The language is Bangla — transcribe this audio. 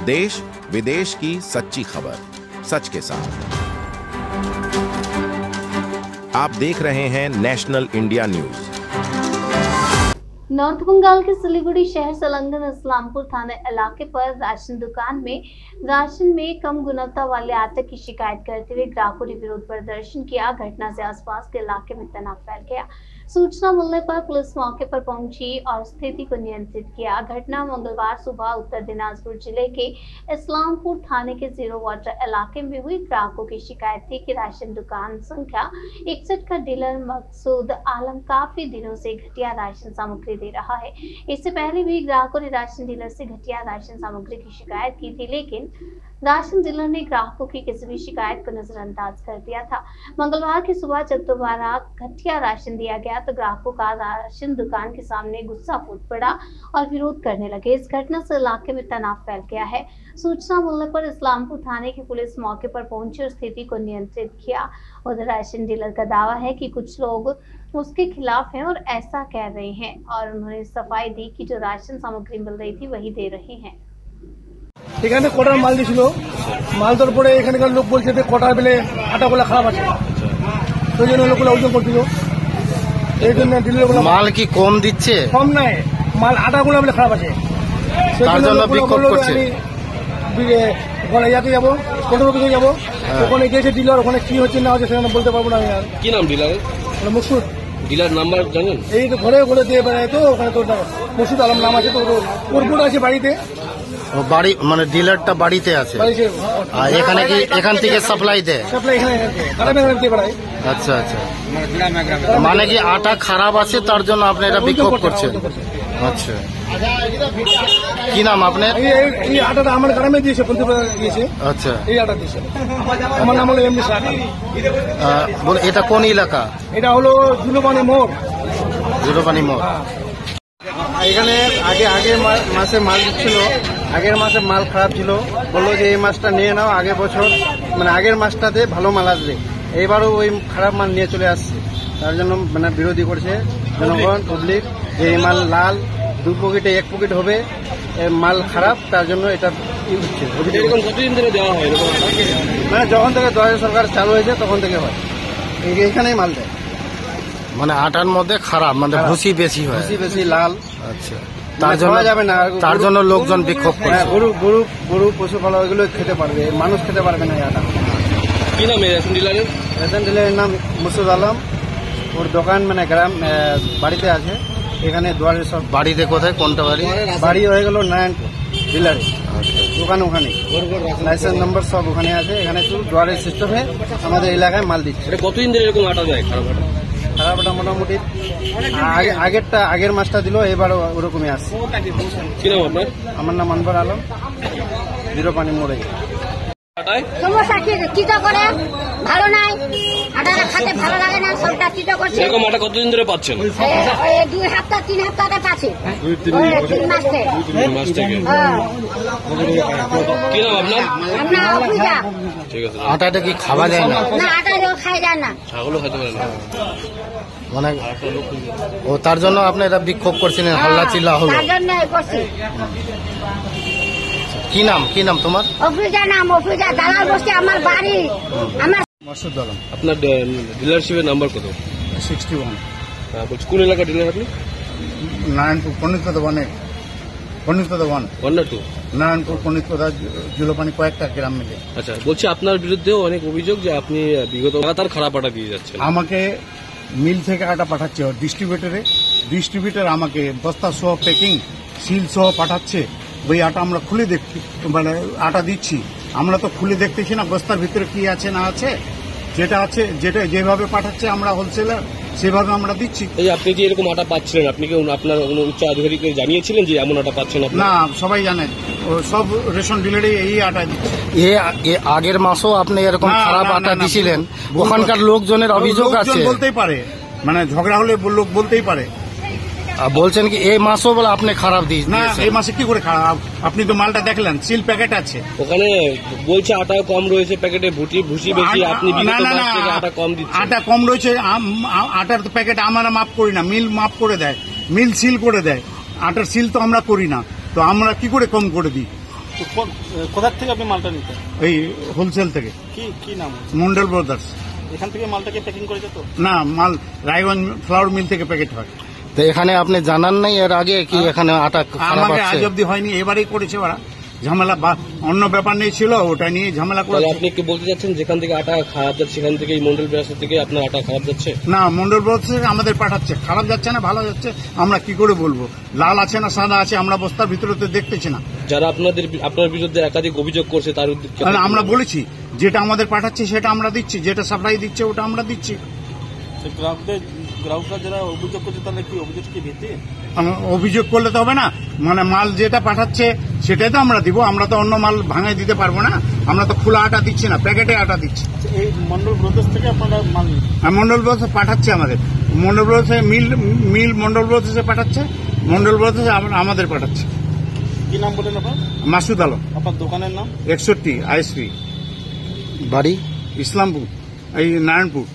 देश विदेश की सच्ची खबर सच के साथ। आप देख रहे हैं national India news. North Bengal के सिलीगुड़ी शहर संलग्न इस्लामपुर थाना इलाके पर राशन दुकान में राशन में कम गुणवत्ता वाले आटे की शिकायत करते हुए ग्राहकों ने विरोध प्रदर्शन किया। घटना से आसपास के इलाके में तनाव फैल गया। सूचना मिलने पर पुलिस मौके पर पहुंची और स्थिति को नियंत्रित किया। घटना मंगलवार सुबह उत्तर दिनाजपुर जिले के इस्लामपुर थाने के जीरो वाटर इलाके में हुई। ग्राहकों की शिकायत थी कि राशन दुकान संख्या 61 का डीलर मकसूद आलम काफी दिनों से घटिया राशन सामग्री दे रहा है। इससे पहले भी ग्राहकों ने राशन डीलर से घटिया राशन सामग्री की शिकायत की थी, लेकिन राशन डीलर ने ग्राहकों की किसी भी शिकायत को नजरअंदाज कर दिया था। मंगलवार की सुबह जब दोबारा घटिया राशन दिया गया तो ग्राहकों का राशन दुकान के सामने गुस्सा फूट पड़ा और विरोध करने लगे। इस घटना से इलाके में तनाव फैल गया है। सूचना मिलने पर इस्लामपुर थाने की पुलिस मौके पर पहुंची और स्थिति को नियंत्रित किया। उधर राशन डीलर का दावा है कि कुछ लोग उसके खिलाफ हैं और ऐसा कह रहे हैं, और उन्होंने सफाई दी कि जो राशन सामग्री मिल रही थी वही दे रहे हैं। এখানে কটার মাল দিছিল, মাল দেওয়ার পরে এখানকার লোক বলছে যে কটার বেলে আটাগুলো খারাপ আছে, সেই জন্য লোকগুলো ওজন করছিল। এই জন্য ডিলারগুলো মাল কি কম দিচ্ছে? কম নাই, মাল আটাগুলো বেলে খারাপ আছে, তার জন্য বিক্ষোভ করছে। ইয়াতে যাবো, কন্ট্রোল অফিসে যাবো, ওখানে গিয়েছে ডিলার, ওখানে কি হচ্ছে না হচ্ছে সেখানে বলতে পারবো না। কি নাম ডিলার? মকসুদ। ডিলার নাম্বার জানেন? এই তো ঘরে ঘরে দিয়ে বেড়ায়, তো ওখানে তো মকসুদ আলম নাম আছে, তো ওর বোর্ড আছে বাড়িতে। বাড়ি মানে ডিলারটা বাড়িতে আছে, আর এখানে কি এখান থেকে সাপ্লাই দেয়? সাপ্লাই এখানে দিয়ে বেড়ায়। আচ্ছা আচ্ছা, মানে কি আটা খারাপ আছে তার জন্য আপনি এটা বিক্ষোভ করছেন? আচ্ছা, কি নাম আপনার? এই আটাটা আমার গ্রামে দিয়েছে, দিয়েছে। আচ্ছা, এই আটা দিয়েছে। আমার নাম হলো এমনি সাহা। এটা কোন এলাকা? এটা হলো জুলোপানি মোড়। জুলোপানি মোড়। এখানে আগের মাসে মাল দিচ্ছিল, আগের মাসে মাল খারাপ ছিল, বললো যে এই মাসটা নিয়ে নাও, আগের বছর মানে আগের মাসটাতে ভালো মাল আসবে। এইবারও ওই খারাপ মাল নিয়ে চলে আসছে, তার জন্য মানে বিরোধী করছে জনগণ পাবলিক যে এই মাল লাল 2 পকেটে 1 পকেট হবে, মাল খারাপ, তার জন্য এটা হচ্ছে। এরকম কতদিন ধরে দেওয়া হয়? মানে যখন থেকে 2000 সরকার চালু হয়েছে তখন থেকে হয়, এইখানেই মাল দেয়। মানে আটার মধ্যে খারাপ, মানে ভুসি বেশি হয়, ভুসি বেশি লাল। আচ্ছা, তার জন্য যাবে না, তার জন্য লোকজন বিক্ষোভ করে। গরু পশুপালক ওইগুলো খেতে পারবে, মানুষ খেতে পারবে না এই আটা। কি নাম রেশন ডিলারের? রেশন ডিলারের নাম মকসুদ আলম। ওর দোকান মানে গ্রাম বাড়িতে আছে, এখানে দুয়ারে সব। বাড়িতে কোথায়? কোনটা বাড়ি? বাড়ি হয়ে গেল নারায়ণপুর ডিলারে, দোকান ওখানে, লাইসেন্স নম্বর সব ওখানে আছে। এখানে শুধু দুয়ারের সিস্টেমে আমাদের এলাকায় মাল দিচ্ছে। এটা কতদিন ধরে এরকম আটা দেয় খারাপ আটা? খারাপ আটা মোটামুটি আগের মাসটা দিল, এবারও ওরকমই আসছে। কি নাম আপনার? আমার নাম আনবার আলম, জিরোপানি মোড়ে। সমস্যা চিটো করে ভালো নাই, আটা খাতে ভালো লাগে না, সবটা চিটো করছে। এরকম আটা কতদিন ধরে পাচ্ছেন? 2 সপ্তাহ 3 সপ্তাহ পাচ্ছে। 3 মাস থেকে। কি নাম আপনার? আমরা অফিসা। ঠিক আছে। আটাটা কি খাওয়া যায় না? না, আটা খাই যায় না, ছাগলও খেতে পারে না। মানে ও তার জন্য আপনি এটা বিক্ষোভ করছিলেন, হাল্লা চিল্লা হলো? তার জন্য করছি। কি নাম তোমার? অফিসা নাম, অফিসা দালাল বসে আমার বাড়ি। আমার মকসুদ আলম। আপনার ডিলারশিপের নাম্বার কত? 61। বলছি কোন এলাকা ডিলার আপনি? নারায়ণপুর পণ্ডিতকোদা 1, পণ্ডিতকোদা 1, 1 না 2? নারায়ণপুর পণ্ডিতকোদা জুলোপানি কয়েকটা গ্রাম মিলে। আচ্ছা, বলছি আপনার বিরুদ্ধেও অনেক অভিযোগ যে আপনি বিগত লাগাতার খারাপ আটা দিয়ে যাচ্ছেন। আমাকে মিল থেকে আটা পাঠাচ্ছে ডিস্ট্রিবিউটর আমাকে বস্তা সহ প্যাকিং সিল সহ পাঠাচ্ছে। ওই আটা আমরা খুলে দেখছি, মানে আটা দিচ্ছি, আমরা তো খুলে দেখতেছি না বস্তার ভিতরে কি আছে না আছে। যেটা যেভাবে পাঠাচ্ছে আমরা হোলসেলার, সেভাবে আমরা দিচ্ছি। এই আপনি যে এরকম আটা পাচ্ছিলেন, আপনি কি আপনার উচ্চ আধিকারিককে জানিয়েছিলেন যে এমন আটা পাচ্ছেন? না, সবাই জানেন, সব রেশন ডিলারে এই আটা দিচ্ছে। আগের মাসও আপনি এরকম খারাপ আটা দিছিলেন, ওখানকার লোকজনের অভিযোগ আছে। বলতেই পারে, মানে ঝগড়া হলে লোক বলতেই পারে। বলছেন কি এই মাসও বলে আপনি খারাপ দিয়েছেন? না, এই মাসে কি করে খারাপ? আপনি তো মালটা দেখলেন, সিল প্যাকেট আছে। ওখানে বলছে আটা কম রয়েছে প্যাকেটে, ভুসি বেশি। আপনি আটা কম দিচ্ছেন। আটা কম রয়েছে, আটার প্যাকেট আমরা মাপ করি না, মিল মাপ করে দেয়, মিল সিল করে দেয়। আটার সিল তো আমরা করি না, তো আমরা কি করে কম করে দিই? তো কোথা থেকে আপনি মালটা নিতেন? এই হোলসেল থেকে, কি নাম? মন্ডল ব্রাদার্স। এখান থেকে মালটাকে প্যাকিং করে যেত? না, মাল রায়গঞ্জ ফ্লাওয়ার মিল থেকে প্যাকেট হয়। তো এখানে আপনি জানান নাই এর আগে কি এখানে আটা খারাপ আমাকে আছে? আজ অব্দি হয়নি, এবারেই করেছে ওরা ঝামেলা, অন্য ব্যাপার নিয়ে ছিল, ওটা নিয়ে ঝামেলা করে। আপনি কি বলতে চাচ্ছেন যেখান থেকে আটা খারাপ যাচ্ছে সেখান থেকে এই মন্ডল ব্রাদার্স থেকে আপনার আটা খারাপ যাচ্ছে? না, মন্ডল ব্রাদার্স থেকে আমাদের পাঠাচ্ছে, খারাপ যাচ্ছে না ভালো যাচ্ছে আমরা কি করে বলবো? লাল আছে না সাদা আছে আমরা বস্তার ভিতরে তো দেখতেছি না। যারা আপনার বিরুদ্ধে একাধিক অভিযোগ করছে তার আমরা বলেছি যেটা আমাদের পাঠাচ্ছে সেটা আমরা দিচ্ছি, যেটা সাপ্লাই দিচ্ছে ওটা আমরা দিচ্ছি। গ্রাহকরা যারা অভিযোগ করছে তাহলে কি অভিযোগ কি ভিত্তি? অভিযোগ করলে তো হবে না, মানে মাল যেটা পাঠাচ্ছে সেটাই তো আমরা দিব, আমরা তো অন্য মাল ভাঙাই দিতে পারবো না, আমরা তো খোলা আটা দিচ্ছি না, প্যাকেটে আটা দিচ্ছি। এই মন্ডল ব্রাদার্স থেকে আপনারা মাল মন্ডল ব্রাদার্স পাঠাচ্ছে আমাদের, মন্ডল ব্রাদার্স মিল মন্ডল ব্রাদার্সে পাঠাচ্ছে, মন্ডল ব্রাদার্স আমাদের পাঠাচ্ছে। কি নাম বলেন আপনার? মাসুদ আলম। আপনার দোকানের নাম? 61 আইএসপি, বাড়ি ইসলামপুর, এই নারায়ণপুর।